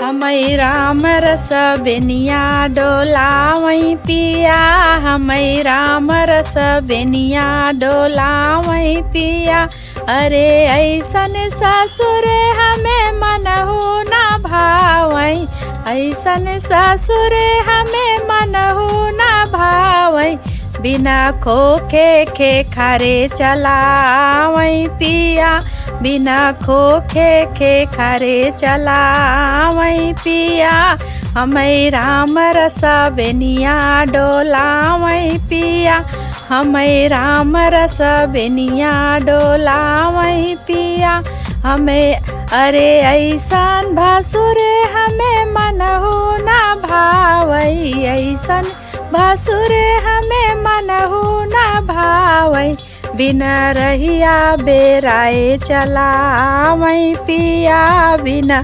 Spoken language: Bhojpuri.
हमई राम रस बेनिया डोलावई पिया, हमई राम रस बेनिया डोलावई पिया। अरे ऐसन ससुर हमें मनहु न भावई, ऐसन ससुर हमें मनहु न भावई। बिना खोखे के खारे चलावई पिया, बिना खोखे के खारे चलावई पिया। हमई राम रस बेनिया डोलावई पिया, हमई राम रस बेनिया डोलावई पिया। हमें अरे ऐसन भसुर हमें मनहु न भावई, ऐसन भसुर हमें मनहु न भावई। बिना रहिया बेराए चलावई पिया, बिना